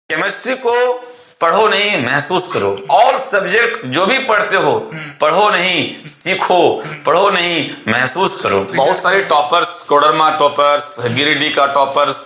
Chemistry को पढ़ो नहीं, महसूस करो। ऑल सब्जेक्ट जो भी पढ़ते हो, पढ़ो नहीं, सीखो, पढ़ो नहीं, महसूस करो। बहुत सारे टॉपर्स, कोडरमा टॉपर्स, गिरिडीह का टॉपर्स,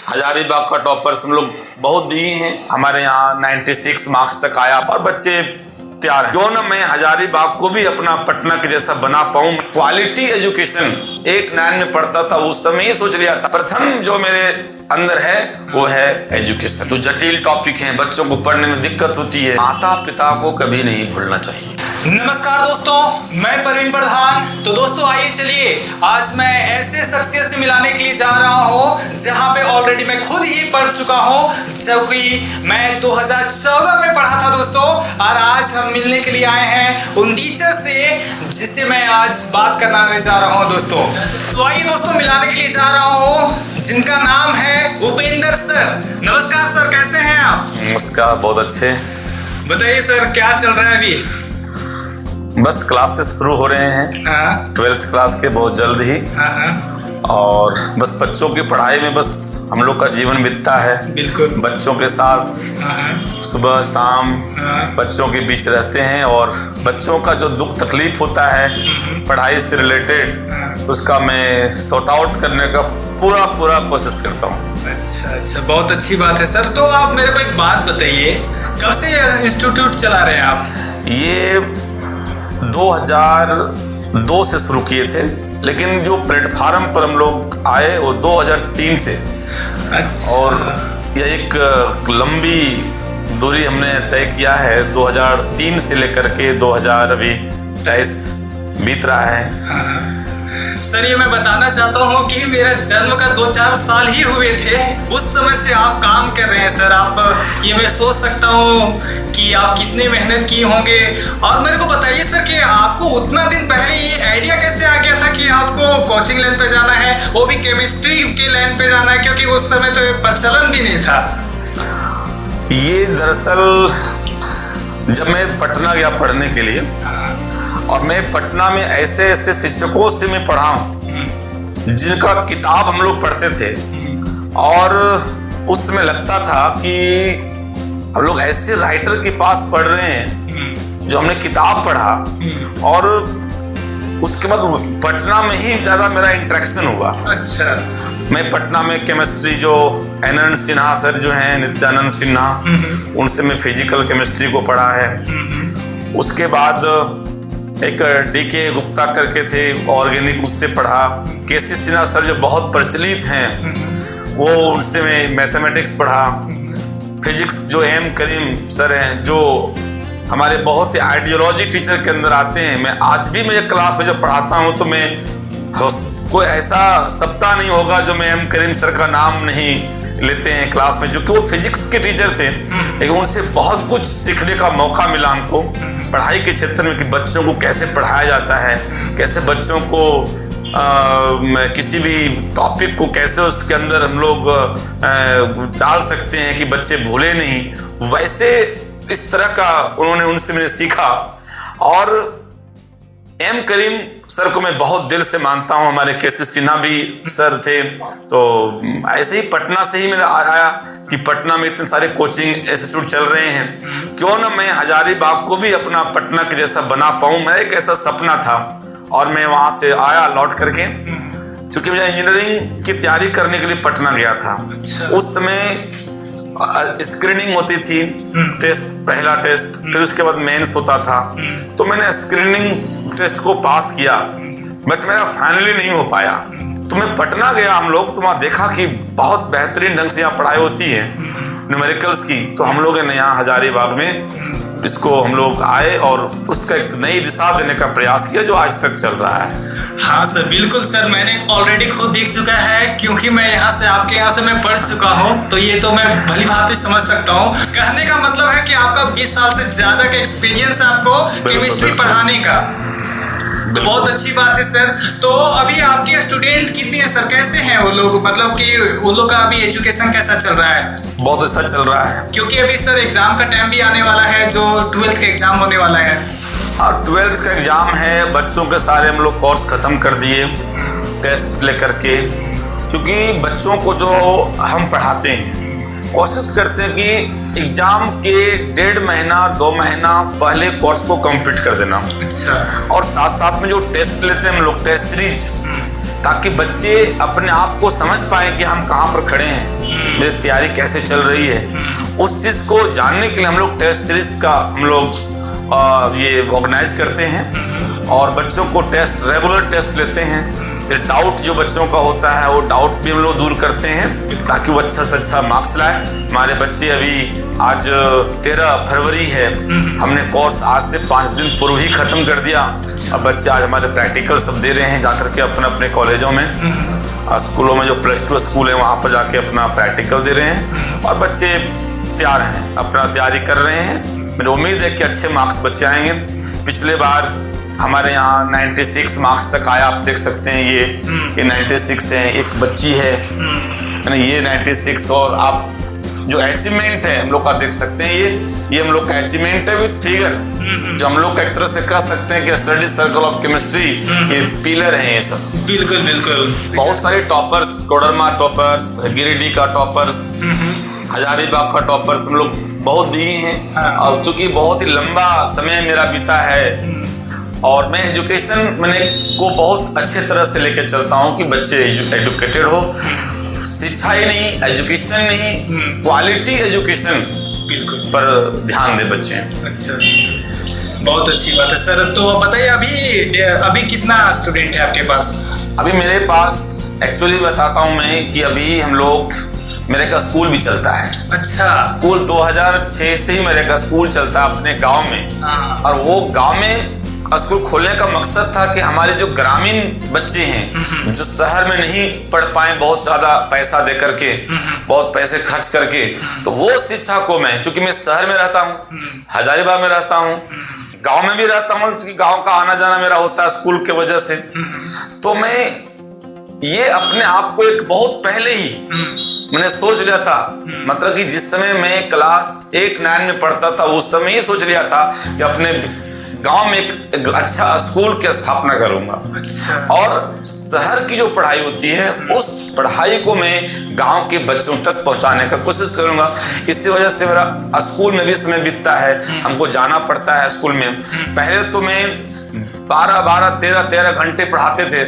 हजारीबाग का टॉपर्स हम लोग बहुत दिए हैं। हमारे यहाँ 96 मार्क्स तक आया और बच्चे तैयार हैं। क्यों ना मैं हजारीबाग को भी अपना पटना के जैसा बना पाऊं। क्वालिटी एजुकेशन 8-9 में पढ़ता था, उस समय ही सोच लिया था प्रथम जो मेरे अंदर है वो है एजुकेशन। तो जटिल टॉपिक हैं, बच्चों को पढ़ने में दिक्कत होती है, माता पिता को कभी नहीं भूलना चाहिए। नमस्कार दोस्तों, मैं प्रवीण प्रधान। तो दोस्तों आइए चलिए आज मैं ऐसे शख्सियत से मिलाने के लिए जा रहा हूँ जहाँ पे ऑलरेडी मैं खुद ही पढ़ चुका हूँ, जबकि मैं 2014 में पढ़ा था दोस्तों। और आज हम मिलने के लिए आए हैं उन टीचर से जिससे मैं आज बात करने जा रहा हूँ दोस्तों। तो आइए दोस्तों मिलाने के लिए जा रहा हूँ जिनका नाम है उपेंद्र सर। नमस्कार सर, कैसे हैं आप? नमस्कार, बहुत अच्छे। बताइए सर क्या चल रहा है अभी? बस क्लासेस शुरू हो रहे हैं 12th क्लास के बहुत जल्द ही। और बस बच्चों की पढ़ाई में बस हम लोग का जीवन बीतता है। बिल्कुल, बच्चों के साथ सुबह शाम बच्चों के बीच रहते हैं और बच्चों का जो दुख तकलीफ होता है पढ़ाई से रिलेटेड, उसका मैं सॉर्ट आउट करने का पूरा कोशिश करता हूँ। अच्छा, बहुत अच्छी बात है सर। तो आप मेरे को एक बात बताइए, कब से ये इंस्टीट्यूट चला रहे हैं आप? ये 2002 से शुरू किए थे, लेकिन जो प्लेटफार्म पर हम लोग आए वो 2003 से। अच्छा। और यह एक लंबी दूरी हमने तय किया है। 2003 से लेकर के 2023 बीत रहा है। सर ये मैं बताना चाहता हूँ कि मेरा जन्म का 2-4 साल ही हुए थे, उस समय से आप काम कर रहे हैं सर। आप ये मैं सोच सकता हूँ कि आप कितनी मेहनत किए होंगे। और मेरे को बताइए सर कि आपको उतना दिन पहले ये आइडिया कैसे आ गया था कि आपको कोचिंग लाइन पे जाना है, वो भी केमिस्ट्री के लाइन पे जाना है, क्योंकि उस समय तो प्रचलन भी नहीं था। ये दरअसल जब मैं पटना गया पढ़ने के लिए, और मैं पटना में ऐसे शिक्षकों से मैं पढ़ा हूँ जिनका किताब हम लोग पढ़ते थे, और उस समय लगता था कि हम लोग ऐसे राइटर के पास पढ़ रहे हैं जो हमने किताब पढ़ा। और उसके बाद पटना में ही ज़्यादा मेरा इंटरेक्शन हुआ। अच्छा। मैं पटना में केमिस्ट्री जो एनएन सिन्हा सर जो हैं, नित्यानंद सिन्हा, उनसे मैं फिजिकल केमिस्ट्री को पढ़ा है। उसके बाद एक डीके गुप्ता करके थे ऑर्गेनिक, उससे पढ़ा। केसी सिन्हा सर जो बहुत प्रचलित हैं, वो उनसे मैं मैथमेटिक्स पढ़ा। फिजिक्स जो एम करीम सर हैं, जो हमारे बहुत ही आइडियोलॉजी टीचर के अंदर आते हैं। मैं आज भी मुझे क्लास में जब पढ़ाता हूँ तो मैं कोई ऐसा सप्ताह नहीं होगा जो मैं एम करीम सर का नाम नहीं लेते हैं क्लास में, जो कि वो फिजिक्स के टीचर थे, लेकिन उनसे बहुत कुछ सीखने का मौका मिला हमको पढ़ाई के क्षेत्र में, कि बच्चों को कैसे पढ़ाया जाता है, कैसे बच्चों को किसी भी टॉपिक को कैसे उसके अंदर हम लोग डाल सकते हैं कि बच्चे भूले नहीं। वैसे इस तरह का उन्होंने उनसे मैंने सीखा। और एम करीम सर को मैं बहुत दिल से मानता हूँ। हमारे केसी सिन्हा भी सर थे। तो ऐसे ही पटना से ही मेरा आया कि पटना में इतने सारे कोचिंग इंस्टीट्यूट चल रहे हैं, क्यों ना मैं हजारीबाग को भी अपना पटना के जैसा बना पाऊँ। मेरा एक ऐसा सपना था और मैं वहाँ से आया लौट करके, क्योंकि मैं इंजीनियरिंग की तैयारी करने के लिए पटना गया था। उस समय स्क्रीनिंग होती थी, टेस्ट, पहला टेस्ट, फिर उसके बाद मेंस होता था। तो मैंने स्क्रीनिंग टेस्ट को पास किया, बट मेरा फाइनली नहीं हो पाया। तो मैं पटना गया हम लोग, तो वहाँ देखा कि बहुत बेहतरीन ढंग से यहाँ पढ़ाई होती है न्यूमेरिकल्स की। तो हम लोगों ने यहाँ हजारीबाग में इसको हम लोग आए और उसका एक नई दिशा देने का प्रयास किया, जो आज तक चल रहा है। हाँ सर, बिल्कुल सर, मैंने ऑलरेडी खुद देख चुका है, क्योंकि मैं यहाँ से आपके यहाँ से मैं पढ़ चुका हूँ। तो ये तो मैं भली भांति समझ सकता हूँ। कहने का मतलब है कि आपका 20 साल से ज्यादा का एक्सपीरियंस है आपको केमिस्ट्री पढ़ाने का। तो बहुत अच्छी बात है सर। तो अभी आपके स्टूडेंट कितने हैं सर? कैसे हैं वो लोग, मतलब कि उन लोग का अभी एजुकेशन कैसा चल रहा है? बहुत अच्छा चल रहा है, क्योंकि अभी सर एग्जाम का टाइम भी आने वाला है, जो 12th का एग्जाम होने वाला है। और 12th का एग्जाम है, बच्चों के सारे हम लोग कोर्स खत्म कर दिए टेस्ट लेकर के, क्योंकि बच्चों को जो हम पढ़ाते हैं कोशिश करते हैं कि एग्जाम के 1.5 महीना 2 महीना पहले कोर्स को कंप्लीट कर देना। अच्छा। और साथ साथ में जो टेस्ट लेते हैं हम लोग, टेस्ट सीरीज, ताकि बच्चे अपने आप को समझ पाए कि हम कहाँ पर खड़े हैं, मेरी तैयारी कैसे चल रही है। उस चीज को जानने के लिए हम लोग टेस्ट सीरीज का हम लोग ये ऑर्गेनाइज करते हैं और बच्चों को टेस्ट, रेगुलर टेस्ट लेते हैं। फिर डाउट जो बच्चों का होता है वो डाउट भी हम लोग दूर करते हैं ताकि वो अच्छा से अच्छा मार्क्स लाए। हमारे बच्चे अभी आज 13 फरवरी है, हमने कोर्स आज से 5 दिन पूर्व ही खत्म कर दिया। अब बच्चे आज हमारे प्रैक्टिकल सब दे रहे हैं जाकर के अपने अपने कॉलेजों में, स्कूलों में जो +2 स्कूल है वहाँ पर जाके अपना प्रैक्टिकल दे रहे हैं और बच्चे तैयार हैं, अपना तैयारी कर रहे हैं। मेरी उम्मीद है कि अच्छे मार्क्स बच्चे आएंगे। पिछले बार हमारे यहाँ 96 मार्क्स तक आया, आप देख सकते हैं ये 96 है। एक बच्ची है ये 96, और आप जो अचीवमेंट है हम लोग का देख सकते हैं, ये हम लोग का अचीवमेंट है विद फिगर, जो हम लोग का एक तरह से कह सकते हैं कि स्टडी सर्कल ऑफ केमिस्ट्री ये पिलर है ये सब। बिल्कुल बिल्कुल। बहुत सारे टॉपर्स, कोडरमा टॉपर्स, गिरिडीह का टॉपर्स, हजारीबाग का टॉपर्स हम लोग बहुत दिए हैं। और क्योंकि बहुत ही लंबा समय मेरा बीता है और मैं एजुकेशन को बहुत अच्छे तरह से लेकर चलता हूँ कि बच्चे एजुकेटेड हो। शिक्षा ही नहीं, एजुकेशन नहीं, क्वालिटी एजुकेशन बिल्कुल पर ध्यान दे बच्चे। अच्छा, बहुत अच्छी बात है सर। तो बताइए अभी कितना स्टूडेंट है आपके पास? अभी मेरे पास एक्चुअली बताता हूँ मैं कि अभी हम लोग, मेरे का स्कूल भी चलता है। अच्छा। स्कूल 2006 से ही मेरे का स्कूल चलता है अपने गांव में। और वो गांव में स्कूल खोलने का मकसद था कि हमारे जो ग्रामीण बच्चे हैं जो शहर में नहीं पढ़ पाए बहुत ज्यादा पैसा दे करके, बहुत पैसे खर्च करके, तो वो शिक्षा को मैं, चूंकि मैं शहर में रहता हूँ, हजारीबाग में रहता हूँ, गांव में भी रहता हूँ, गांव का आना जाना मेरा होता है स्कूल के वजह से, तो मैं ये अपने आप को एक बहुत पहले ही मैंने सोच लिया था, मतलब कि जिस समय मैं क्लास 8-9 में पढ़ता था उस समय ही सोच लिया था कि अपने गांव में एक अच्छा स्कूल की स्थापना करूंगा। अच्छा। और शहर की जो पढ़ाई होती है उस पढ़ाई को मैं गांव के बच्चों तक पहुंचाने का कोशिश करूंगा। इसी वजह से मेरा स्कूल में भी समय बीतता है, हमको जाना पड़ता है स्कूल में। पहले तो मैं 12-12, 13-13 घंटे पढ़ाते थे,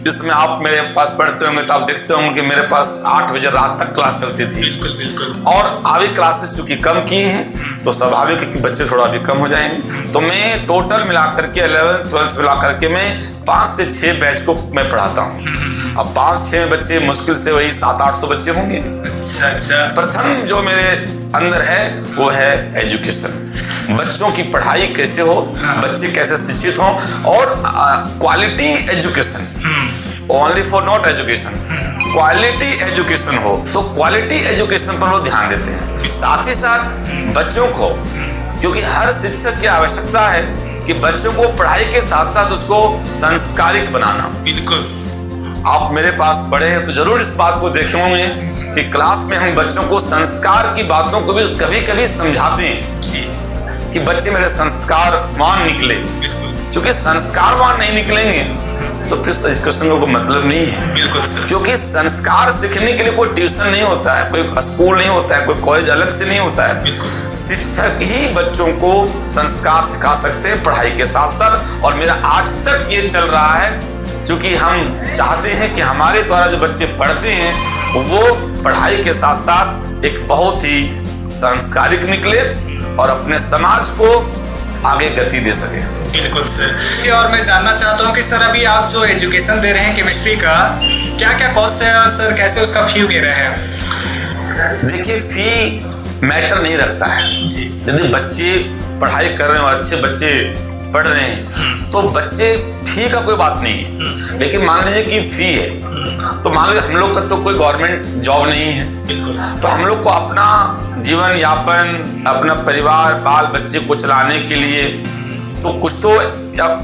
जिसमें आप मेरे पास पढ़ते होंगे तो आप देखते होंगे कि मेरे पास 8 बजे रात तक क्लास चलती थी। बिल्कुल बिल्कुल। और अभी क्लासेस चूंकि कम की हैं तो स्वाभाविक है कि बच्चे थोड़ा भी कम हो जाएंगे। तो मैं टोटल मिलाकर के 11th 12th मिलाकर के मैं 5 से 6 बैच को मैं पढ़ाता हूँ। अब 5-6 बच्चे मुश्किल से वही 700-800 बच्चे होंगे। अच्छा अच्छा। प्रथम जो मेरे अंदर है वो है एजुकेशन, बच्चों की पढ़ाई कैसे हो, बच्चे कैसे शिक्षित हों, और quality education, only for not education, quality education हो। तो क्वालिटी एजुकेशन पर लोग ध्यान देते हैं। साथ ही साथ बच्चों को, क्योंकि हर शिक्षक की आवश्यकता है कि बच्चों को पढ़ाई के साथ साथ उसको संस्कारिक बनाना। बिल्कुल। आप मेरे पास पढ़े हैं तो जरूर इस बात को देखे होंगे कि क्लास में हम बच्चों को संस्कार की बातों को भी कभी कभी समझाते हैं जी, कि बच्चे मेरे संस्कारवान निकले। बिल्कुल। क्योंकि संस्कारवान नहीं निकलेंगे तो फिर एजुकेशन का कोई मतलब नहीं है। बिल्कुल सर। क्योंकि संस्कार सीखने के लिए कोई ट्यूशन नहीं होता है, कोई स्कूल नहीं होता है, कोई कॉलेज अलग से नहीं होता है। बिल्कुल। शिक्षक ही बच्चों को संस्कार सिखा सकते हैं पढ़ाई के साथ साथ। और मेरा आज तक ये चल रहा है, क्योंकि हम चाहते हैं कि हमारे द्वारा जो बच्चे पढ़ते हैं वो पढ़ाई के साथ साथ एक बहुत ही संस्कारिक निकले और अपने समाज को आगे गति दे सके। बिल्कुल सर। और मैं जानना चाहता हूँ कि सर अभी आप जो एजुकेशन दे रहे हैं केमिस्ट्री का, क्या क्या कॉस्ट है और सर कैसे उसका फी दे रहे हैं? देखिए, फी मैटर नहीं रखता है जी। यदि बच्चे पढ़ाई कर रहे हैं और अच्छे बच्चे पढ़ रहे हैं तो बच्चे, फी का कोई बात नहीं है। लेकिन मान लीजिए कि फी है तो मान लीजिए हम लोग का तो कोई गवर्नमेंट जॉब नहीं है। बिल्कुल। तो हम लोग को अपना जीवन यापन, अपना परिवार, बाल बच्चे को चलाने के लिए तो कुछ तो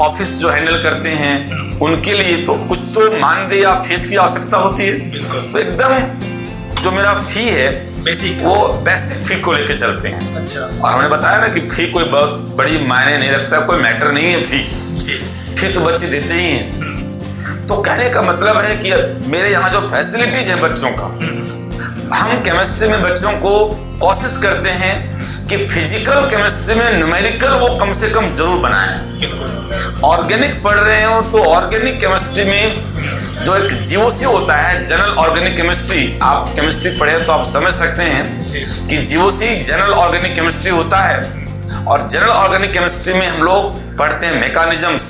ऑफिस जो हैंडल करते हैं उनके लिए तो कुछ तो मानदेय या फीस की आवश्यकता होती है। बिल्कुल। तो एकदम जो मेरा फी है बेसिक, वो बेसिक फी को लेके चलते हैं। अच्छा। और हमने बताया ना कि फी कोई बहुत बड़ी मायने नहीं रखता, कोई मैटर नहीं है फी। जी। फी तो बच्चे देते ही हैं। तो कहने का मतलब है कि मेरे यहाँ जो फैसिलिटीज है बच्चों का, हम केमिस्ट्री में बच्चों को कोशिश करते हैं कि फिजिकल केमिस्ट्री में न्यूमेरिकल वो कम से कम जरूर बनाएं। ऑर्गेनिक पढ़ रहे हो तो ऑर्गेनिक केमिस्ट्री में जो एक जीओसी होता है, जनरल ऑर्गेनिक केमिस्ट्री, आप केमिस्ट्री पढ़े तो आप समझ सकते हैं कि जीओसी जनरल ऑर्गेनिक केमिस्ट्री होता है। और जनरल ऑर्गेनिक केमिस्ट्री में हम लोग पढ़ते हैं मैकेनिज्म्स।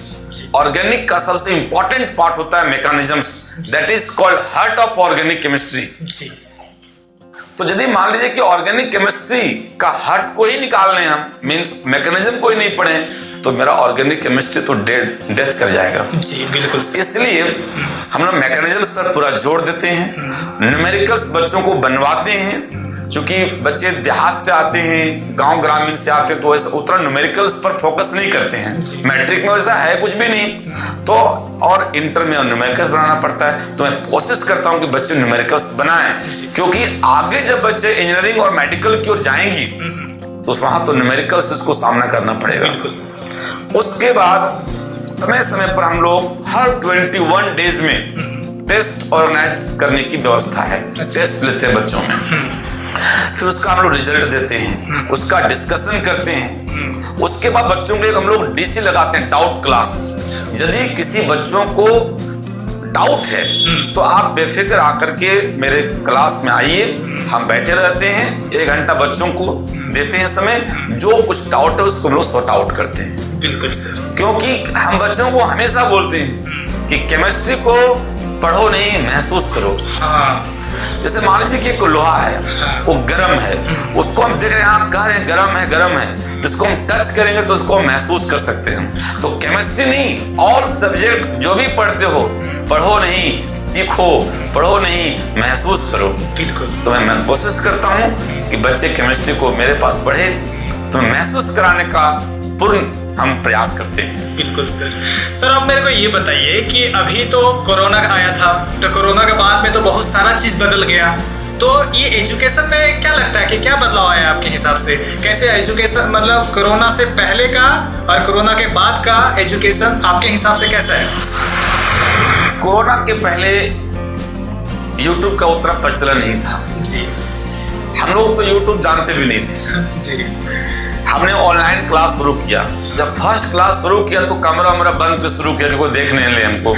ऑर्गेनिक का सबसे इंपॉर्टेंट पार्ट होता है mechanisms, that is called heart of organic chemistry. तो यदि मान लीजिए कि ऑर्गेनिक केमिस्ट्री का हार्ट को ही निकालने हम, मींस मैकेनिज्म को ही नहीं पढ़े, तो मेरा ऑर्गेनिक केमिस्ट्री तो डेथ कर जाएगा। जी बिल्कुल। इसलिए हम लोग मैकेनिज्म्स पर पूरा जोर देते हैं, न्यूमेरिकल्स बच्चों को बनवाते हैं, क्योंकि बच्चे देहात से आते हैं, गांव ग्रामीण से आते हैं, तो ऐसा उतना न्यूमेरिकल्स पर फोकस नहीं करते हैं। मैट्रिक में वैसा है कुछ भी नहीं, तो और इंटर में न्यूमेरिकल्स बनाना पड़ता है। तो मैं कोशिश करता हूं कि बच्चे न्यूमेरिकल्स बनाएं, क्योंकि आगे जब बच्चे इंजीनियरिंग और मेडिकल की ओर जाएंगी तो वहां तो न्यूमेरिकल्स इसको सामना करना पड़ेगा। उसके बाद समय समय पर हम लोग हर 21 डेज में टेस्ट ऑर्गेनाइज करने की व्यवस्था है। टेस्ट लेते हैं बच्चों में, फिर उसका हम लोग रिजल्ट देते हैं, उसका डिस्कशन करते हैं। उसके बाद बच्चों के हम लोग डीसी लगाते हैं, डाउट क्लास। यदि किसी बच्चों को डाउट है तो आप बेफिक्र आकर के मेरे क्लास में आइए, हम बैठे रहते हैं, 1 घंटा बच्चों को देते हैं समय, जो कुछ डाउट है उसको हम लोग सॉर्ट आउट करते हैं। बिल्कुल सर। क्योंकि हम बच्चों को हमेशा बोलते हैं कि केमिस्ट्री को पढ़ो नहीं, महसूस करो। जैसे मान लीजिए कि एक लोहा है, वो गर्म है, उसको हम देख रहे हैं, हाँ कह रहे हैं गर्म है, जिसको हम टच करेंगे तो उसको महसूस कर सकते हैं। तो केमिस्ट्री नहीं, ऑल सब्जेक्ट जो भी पढ़ते हो, पढ़ो नहीं, सीखो, पढ़ो नहीं, महसूस करो। तो मैं कोशिश करता हूँ कि बच्चे केमिस्ट्री को मेरे पास पढ़े, तो महसूस कराने का पूर्ण हम प्रयास करते हैं। बिल्कुल सर। सर आप मेरे को ये बताइए कि अभी तो कोरोना आया था, तो कोरोना के बाद में तो बहुत सारा चीज बदल गया, तो ये एजुकेशन में क्या लगता है कि क्या बदलाव आया आपके हिसाब से? कैसे एजुकेशन, मतलब कोरोना से पहले का और कोरोना के बाद का एजुकेशन आपके हिसाब से कैसा है? कोरोना के पहले यूट्यूब का उतना प्रचलन नहीं था जी। हम लोग तो यूट्यूब जानते भी नहीं थे जी। हमने ऑनलाइन क्लास शुरू किया। जब फर्स्ट क्लास शुरू किया तो कमरा बंद कर शुरू किया कि कोई देखने ले हमको।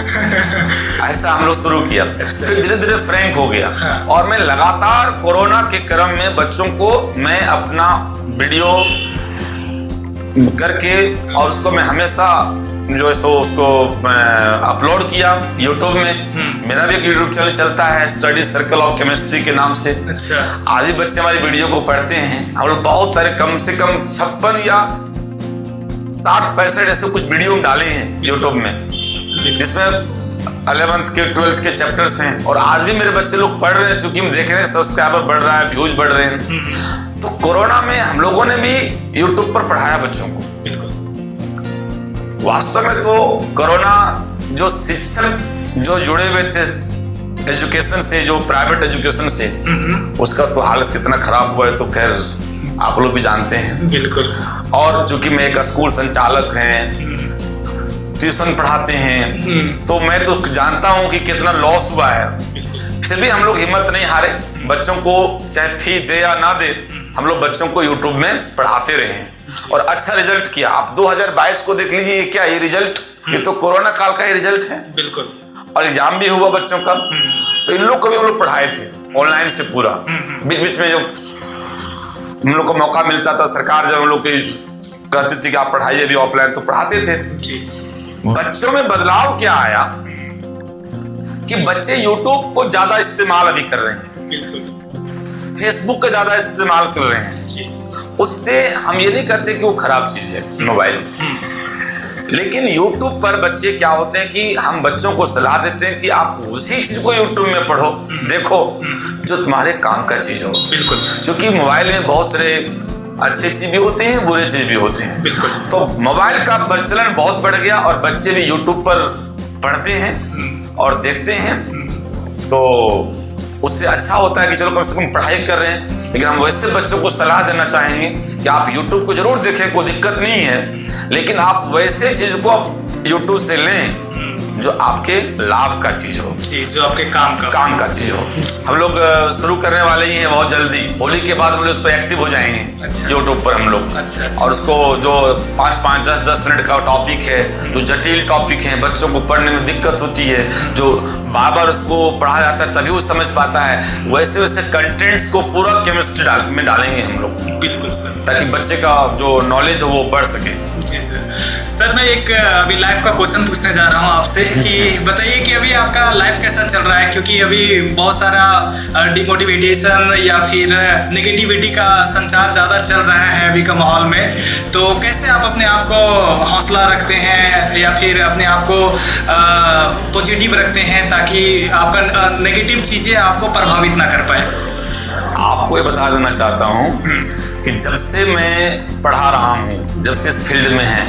ऐसा हम लोग शुरू किया, फिर धीरे धीरे फ्रैंक हो गया। और मैं लगातार कोरोना के क्रम में बच्चों को मैं अपना वीडियो करके और उसको मैं हमेशा जो है सो उसको अपलोड किया यूट्यूब में। मेरा भी एक यूट्यूब चैनल चलता है, स्टडी सर्कल ऑफ केमिस्ट्री के नाम से। अच्छा। आज भी बच्चे हमारी वीडियो को पढ़ते हैं। हम लोग बहुत सारे, कम से कम 56 या 60-65 ऐसे कुछ वीडियो डाले हैं यूट्यूब में, जिसमें 11th के 12th के चैप्टर्स हैं। और आज भी मेरे बच्चे लोग पढ़ रहे हैं, चूंकि हम देख रहे हैं सब्सक्राइबर बढ़ रहा है, व्यूज बढ़ रहे हैं। तो कोरोना में हम लोगों ने भी यूट्यूब पर पढ़ाया बच्चों को। वास्तव में तो कोरोना जो शिक्षक जो जुड़े हुए थे एजुकेशन से, जो प्राइवेट एजुकेशन से, उसका तो हालत कितना खराब हुआ है तो खैर आप लोग भी जानते हैं। बिल्कुल। और चूंकि मैं एक स्कूल संचालक हैं, ट्यूशन पढ़ाते हैं, तो मैं तो जानता हूं कि कितना लॉस हुआ है। फिर भी हम लोग हिम्मत नहीं हारे, बच्चों को चाहे फी दे या ना दे, हम लोग बच्चों को यूट्यूब में पढ़ाते रहे और अच्छा रिजल्ट किया। आप 2022 को देख लीजिए, क्या ये रिजल्ट, ये तो कोरोना काल का ही रिजल्ट है। बिल्कुल। और एग्जाम भी हुआ बच्चों का, तो इन लोग को भी हम लोग पढ़ाए थे ऑनलाइन से पूरा। बीच बीच में जो हम लोग को मौका मिलता था, सरकार जब हम लोग कहती थी कि आप पढ़ाइए भी ऑफलाइन, तो पढ़ाते थे जी। बच्चों में बदलाव क्या आया कि बच्चे यूट्यूब को ज्यादा इस्तेमाल अभी कर रहे हैं। बिल्कुल। फेसबुक का ज्यादा इस्तेमाल कर रहे हैं जी। उससे हम ये नहीं कहते कि वो खराब चीज है मोबाइल, लेकिन यूट्यूब पर बच्चे क्या होते हैं कि हम बच्चों को सलाह देते हैं कि आप उसी चीज को यूट्यूब में पढ़ो, देखो जो तुम्हारे काम का चीज हो। बिल्कुल। क्योंकि मोबाइल में बहुत सारे अच्छे चीज भी होते हैं, बुरे चीज भी होते हैं। बिल्कुल। तो मोबाइल का प्रचलन बहुत बढ़ गया और बच्चे भी यूट्यूब पर पढ़ते हैं और देखते हैं, तो उससे अच्छा होता है कि चलो कम से कम पढ़ाई कर रहे हैं। लेकिन हम वैसे बच्चों को सलाह देना चाहेंगे कि आप YouTube को जरूर देखें, कोई दिक्कत नहीं है, लेकिन आप वैसे चीज को आप YouTube से लें जो आपके लाभ का चीज हो जी, जो आपके काम का चीज हो। हम लोग शुरू करने वाले ही हैं बहुत जल्दी, होली के बाद हम लोग उस पर एक्टिव हो जाएंगे। अच्छा, यूट्यूब पर हम लोग। अच्छा। और उसको जो 5-5, 10-10 मिनट का टॉपिक है, जो जटिल टॉपिक है, बच्चों को पढ़ने में दिक्कत होती है, जो बार बार उसको पढ़ा जाता है तभी वो समझ पाता है, वैसे वैसे कंटेंट्स को पूरा केमिस्ट्री में डालेंगे हम लोग। बिल्कुल सर, ताकि बच्चे का जो नॉलेज हो वो बढ़ सके। जी सर, मैं एक अभी लाइफ का क्वेश्चन पूछने जा रहा हूँ आपसे कि बताइए कि अभी आपका लाइफ कैसा चल रहा है, क्योंकि अभी बहुत सारा डिमोटिवेशन या फिर नेगेटिविटी का संचार ज़्यादा चल रहा है अभी का माहौल में। तो कैसे आप अपने आप को हौसला रखते हैं या फिर अपने आप को पॉजिटिव रखते हैं ताकि आपका नेगेटिव चीज़ें आपको प्रभावित ना कर पाए? आपको ये बता देना चाहता हूँ कि जब से मैं पढ़ा रहा हूँ, जब से इस फील्ड में है,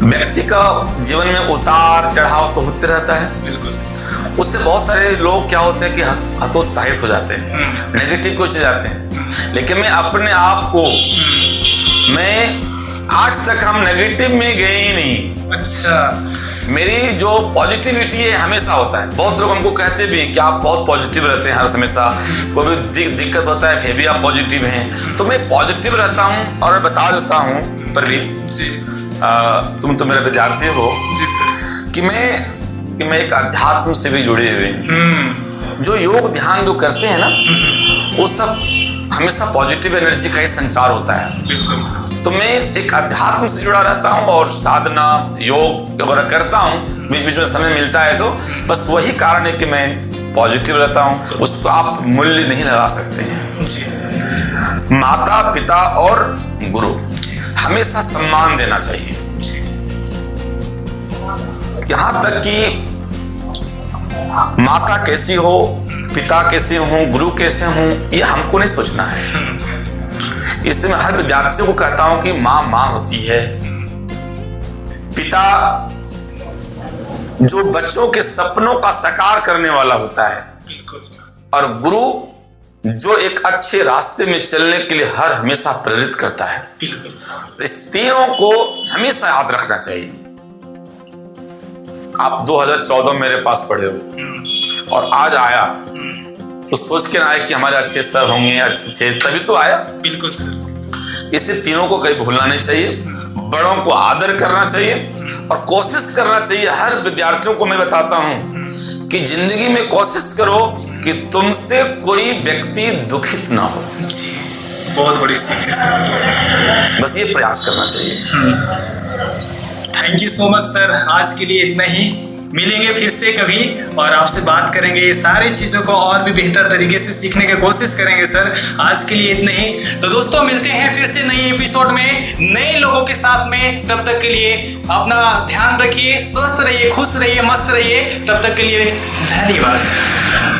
व्यक्ति का जीवन में उतार चढ़ाव तो होते रहता है। बिल्कुल। उससे बहुत सारे लोग क्या होते हैं कि हतोत्साहित हो जाते हैं, नेगेटिव को चले जाते हैं। लेकिन मैं अपने आप को, मैं आज तक हम नेगेटिव में गए ही नहीं। अच्छा। मेरी जो पॉजिटिविटी है हमेशा होता है। बहुत लोग हमको कहते भी हैं कि आप बहुत पॉजिटिव रहते हैं, हर हमेशा कोई भी दिक्कत होता है फिर भी आप पॉजिटिव हैं। तो मैं पॉजिटिव रहता हूँ और मैं बता देता हूँ प्रदीप जी, तुम तो मेरे विद्यार्थी हो जी सर, कि मैं एक अध्यात्म से भी जुड़े हुए, जो योग ध्यान जो करते हैं ना, वो सब हमेशा पॉजिटिव एनर्जी का ही संचार होता है। बिल्कुल। तो मैं एक अध्यात्म से जुड़ा रहता हूँ और साधना योग वगैरह करता हूँ, बीच बीच में समय मिलता है। तो बस वही कारण है कि मैं पॉजिटिव रहता हूँ। उसको आप मूल्य नहीं लगा सकते हैं जी। माता पिता और गुरु हमेशा सम्मान देना चाहिए। यहाँ तक कि माता कैसी हो, पिता कैसे हो, गुरु कैसे हो, ये हमको नहीं सोचना है। इसलिए मैं हर विद्यार्थियों को कहता हूं कि माँ होती है, पिता जो बच्चों के सपनों का साकार करने वाला होता है, और गुरु जो एक अच्छे रास्ते में चलने के लिए हर हमेशा प्रेरित करता है। तो इस तीनों को हमेशा याद रखना चाहिए। आप 2014 मेरे पास पढ़े हो और आज आया तो सोच के ना आए कि हमारे अच्छे सर होंगे, अच्छे तभी तो आया। बिल्कुल सर। इसे तीनों को कहीं भूलना नहीं चाहिए, बड़ों को आदर करना चाहिए और कोशिश करना चाहिए। हर विद्यार्थियों को मैं बताता हूं कि जिंदगी में कोशिश करो कि तुमसे कोई व्यक्ति दुखित ना हो। बहुत बड़ी सीख है सर, बस ये प्रयास करना चाहिए। Thank you so much sir, आज के लिए इतना ही। मिलेंगे फिर से कभी और आपसे बात करेंगे, ये सारी चीज़ों को और भी बेहतर तरीके से सीखने की कोशिश करेंगे सर। आज के लिए इतना ही। तो दोस्तों मिलते हैं फिर से नए एपिसोड में नए लोगों के साथ में। तब तक के लिए अपना ध्यान रखिए, स्वस्थ रहिए, खुश रहिए, मस्त रहिए। तब तक के लिए धन्यवाद।